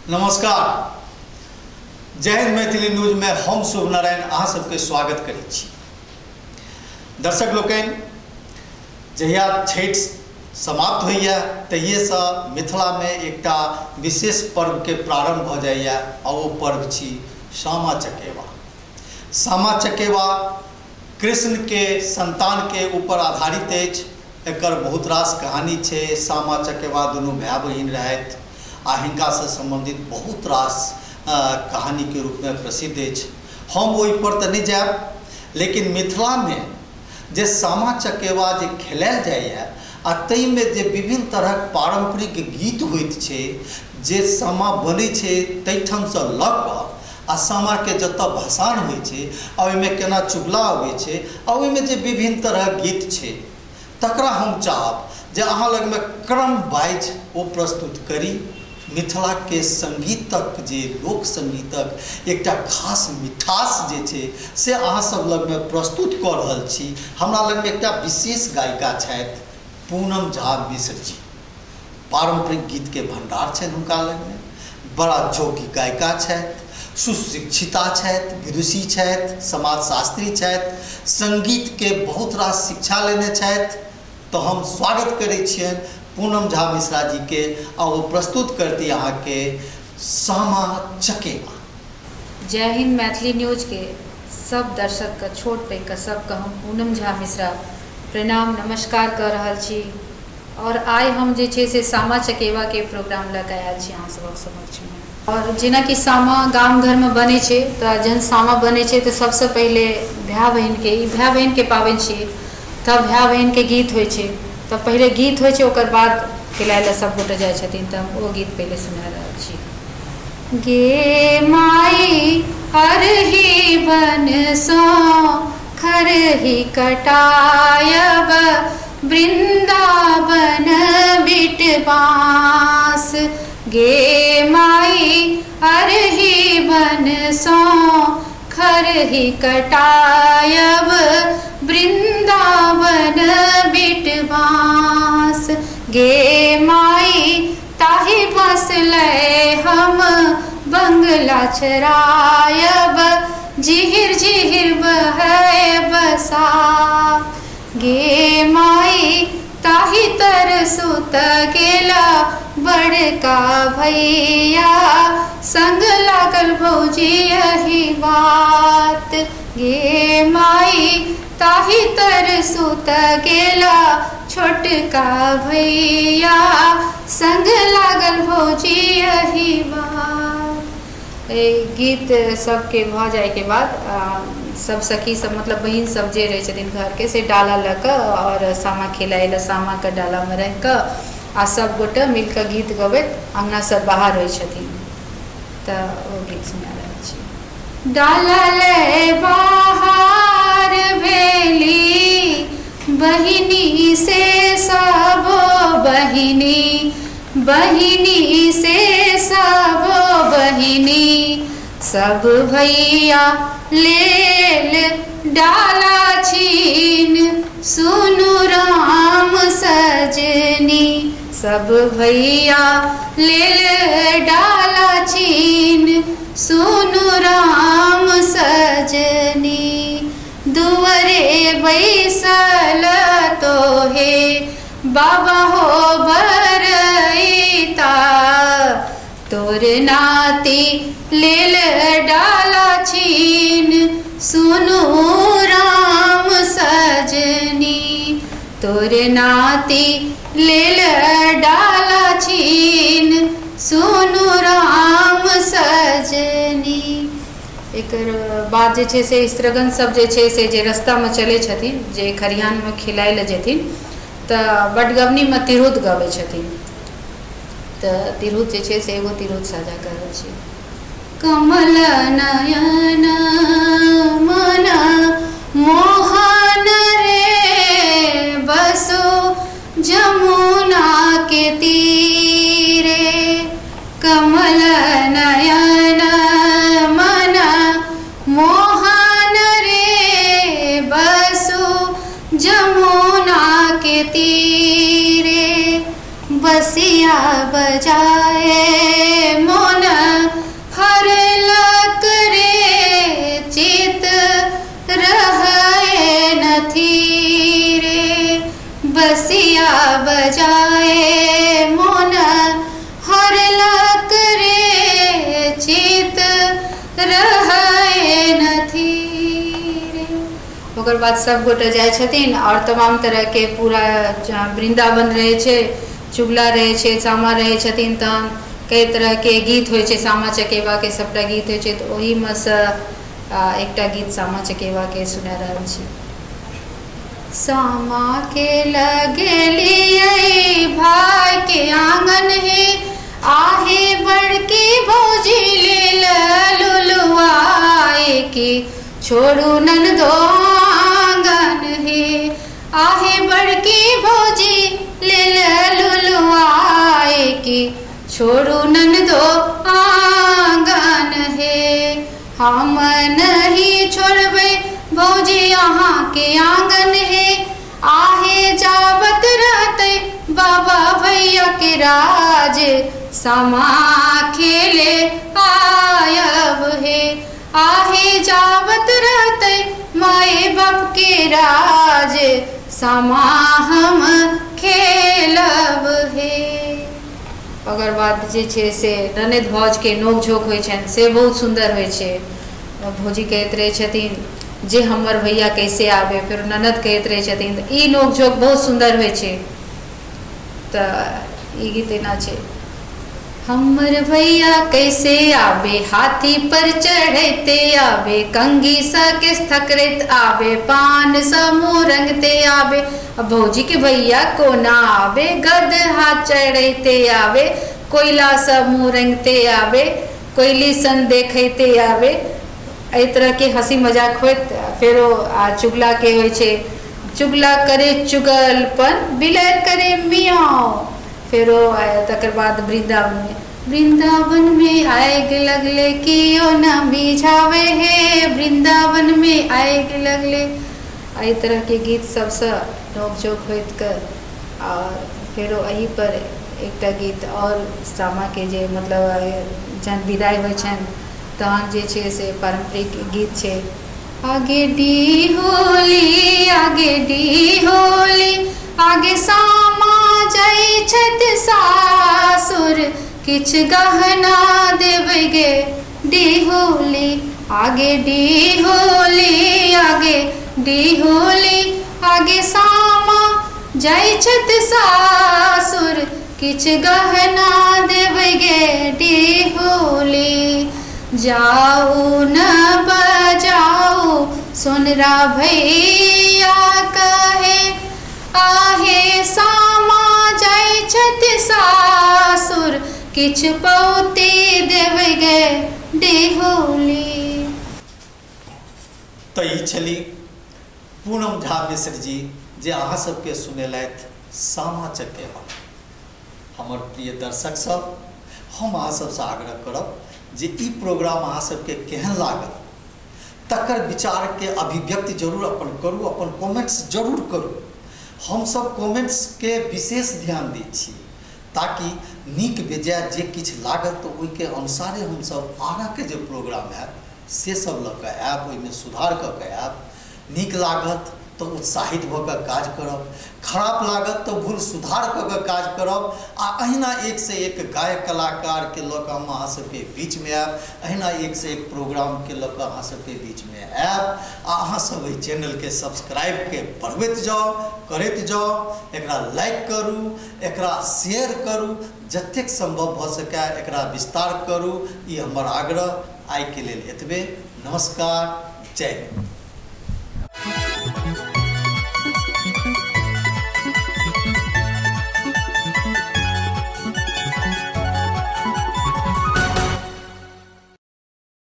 नमस्कार, जय हिंद मैथिली न्यूज में हम शुभ नारायण अहाँ सबके स्वागत करै छी। दर्शक लोकनि, जहिया छठि समाप्त होइए तहिएसँ मिथिलामे एकटा विशेष पर्व के प्रारंभ भ जाइए आ ओ पर्व छी सामा चकेवा। सामा चकेवा कृष्ण के संतान के ऊपर आधारित अछि। एकर बहुत रास कहानी छै। सामा चकेवा दुनू भाई बहिन रहथि आ हिनका से संबंधित बहुत रास कहानी के रूप में प्रसिद्ध अछि। हम ओहि पर तऽ नहीं जायब, लेकिन मिथिला में जे सामा चकेवा जे खेलायल जाइए आ तई में जे विभिन्न तरह पारंपरिक गीत होइत छै, जे सामा बनै छै तैठाम से लऽ कऽ आ सामा के जतऽ भसान होइ छै आ ओहिमे केना चुगला अबै छै आ ओहिमे जे विभिन्न तरह गीत छै, तकरा हम चाहब जे अहाँ लग में क्रम वाइज ओ प्रस्तुत करी। मिथिला के संगीतक जे लोक संगीतक एकटा खास मिठास जे छै से अहाँ सब लग में प्रस्तुत कऽ रहल छी। हमरा लग में एकटा विशेष गायिका छथि पूनम झा मिश्र जी। पारंपरिक गीत के भंडार छनि हुनका लग में। बड़ा जोगी गायिका छथि, सुशिक्षिता छथि, विदुषी छथि, समाजशास्त्री छथि, संगीत के बहुत रास शिक्षा लेने छथि। तो हम स्वागत करै छियनि पूनम झा मिश्रा जी के आ वो प्रस्तुत करती अहाँ के सामा चकेवा। जय हिंद मैथिली न्यूज के सब दर्शक के छोट पैघ के सबके हम पूनम झा मिश्रा प्रणाम नमस्कार कर रहल छी। और आइ हम जे छै से सामा चकेवा के प्रोग्राम लऽ कऽ आयल छी अहाँ सबक समक्ष में। और जेना कि सामा गाम घर में बनै छै, तऽ जहन सामा बनै छै तऽ सबसे पहले भाई बहिन के ई भाई बहिन के पाबनि छियै, तब भाई बहिन के गीत होइ छै। तब पहले गीत होइ छै, ओकर बाद खिलाय सब गोटे जाइ छथिन। तऽ हम ओ गीत पहले सुना रहल छी। गे माई हरहि बनसो खरहि कटायब वृंदावन बिटवास। गे माई हरहि बनसो खरहि कटायब वृंदावन बिटवास। गे माई ताहि बसलै हम बंगला चरायब झिहिर झिहिर बहै बसा। गे माई ताहि तर सुत गेला बड़का भैया संग लागल भौजी यही बात। गे माई ताहि तर सुत गेला छोटका भैया संग लागल भौजी यही बात। गीत सबके भ जाए के बाद सब सखी सब मतलब बहिन सब जे रहे छथिन घर के से डाला लऽ कऽ और सामा खेलाय लए सामा के डाला में रह कऽ आ सब गोटे मिलकर गीत गबैत अंगना से बाहर होइ छथिन। तऽ ओ गीत सुना रहल छी। डाला ले बाहर भेली बहिनी से सब बहिनी, बहिनी से सब बहिनी, सब भैया लेल डाला छीन सुनु राम सजनी। सब भैया लेल डाला छीन सुनु राम सजनी। दुवरे बैसल तोहे बाबा हो बरईता, तोर नाती लेल डाला छीन सुनु राम सजनी। तोर नाती लेल डाला छीन सुनु राम सजनी। एकर बाद जे छै से स्त्रगन सब जे छै से जे रास्ता में चलै छथिन, जे खरिहान में खिलाय लए जेथिन, तऽ बटगवनी में तिरहुत गबै छथिन। तऽ तिरहुत जे छै से एगो तिरहुत साझा कर रहल छी। कमल नयन मन मोहन रे बसो जमुना के तीरे। कमल नयन मन मोहन रे बसो जमुना के तीरे। बसिया बजाए मोन जाए मन हरलक रे चित रहे नथी रे। ओकर बाद सब गोटे जाय छथिन और तमाम तरह के पूरा वृंदावन रहे छे, चुगला रहे छे, सामा रहे छथिन, तहन कई तरह के गीत होय छे, सामा चकेवा के सबटा गीत होय छे। तो ओही में से एकटा गीत सामा चकेवा के सुना रहल छी। सामा के लगेली भाई के आंगन है, आहे बड़की भौजी ले लुलुआए की छोड़ू ननदो आंगन है, आहे बड़की भौजी ले लुलुआए की छोड़ू ननदो आंगन है। हम नहीं छोड़बे भौजी यहाँ के आंगन है, आहे जावत रहते बाबा भैया के राज, सामा खेले आयब है, आहे जावत रहते माए बाप के राज, सामा हम खेलब है। अगर बात जे छे से ननद भौज के नोक झोंक होय छन से बहुत सुंदर होय छे। भौजी कहते रहे छथिन जे हमर भैया कैसे आवे, फिर ननद कहते रहे छथिन ई नोक झोंक बहुत सुंदर होय छे। त ई गीत एना छे, हमर भैया कैसे आवे, हाथी पर चढ़ते आवे, कंगी सा किस थकरत आवे, पान सा मुँह रंगते आवे। अब भौजी के भैया को ना आवे, गद हाथ चढ़ते आवे, कोयला सा मुँह रंगते आवे, कोयली सन देखते आवे। एहि तरह के हंसी मजाक होत। फिर चुगला के होय छे, चुगला करे चुगलपन, बिलर करे मियाओ। फिर तकर बाद वृंदावन में आएग लगले कियो न बिझावे है, वृंदावन में आएग लगले। एहि तरह के गीत सबसे नोक झोंक होइत कर। और फिर यही पर एकटा गीत और सामा के जे मतलब जन विदाई होय छन तहन जे छे से पारंपरिक गीत छे, आगे डी होली आगे डी होली, आगे सामा जाई छत सासुर, किछ गहना देबै गे डी होली, आगे डी होली आगे डी होली, आगे सामा जाई छत सासुर, किछ गहना देबै गे डी होली। जाऊ न बजाऊ सोनरा भैया कहे, आहे सामा जाई छत सासुर, किछ पौती देबै गे डी होली। तो ई छली पूनम झा मिश्र जी जे अहाँ सबके सुनेलथि सामा चकेवा। हमर प्रिय दर्शक सब, हम अहाँ सबसे आग्रह करब जे ई प्रोग्राम अहाँ सबके केहन लागल तकर विचार के अभिव्यक्ति जरूर अपन करू, अपन कमेंट्स जरूर करू। हम सब कमेंट्स के विशेष ध्यान दै छी ताकि नीक बेजाय जे किछ लागत तो ओहि के अनुसारे हम सब आगाँ के जे प्रोग्राम आयब से सब लऽ कऽ आयब, ओहिमे सुधार कऽ कऽ आयब। नीक लागत तो उत्साहित भऽ कऽ काज करब, खराब लागत तो भूल सुधार कऽ कऽ काज करब। आ अहिना एक से एक गायक कलाकार के लऽ कऽ हम अहाँ सबके बीच में आयब, अहिना एक से एक प्रोग्राम के लऽ कऽ अहाँ सबके बीच में आयब। आ अहाँ सब एहि चैनल के सब्सक्राइब के बढ़बैत जाओ, करैत जाओ, एकरा लाइक करू, एकरा शेयर करू, जतेक संभव भऽ सकै एकरा विस्तार करू। ई हमर आग्रह। आइ के लेल एतबे। नमस्कार, जय हिंद।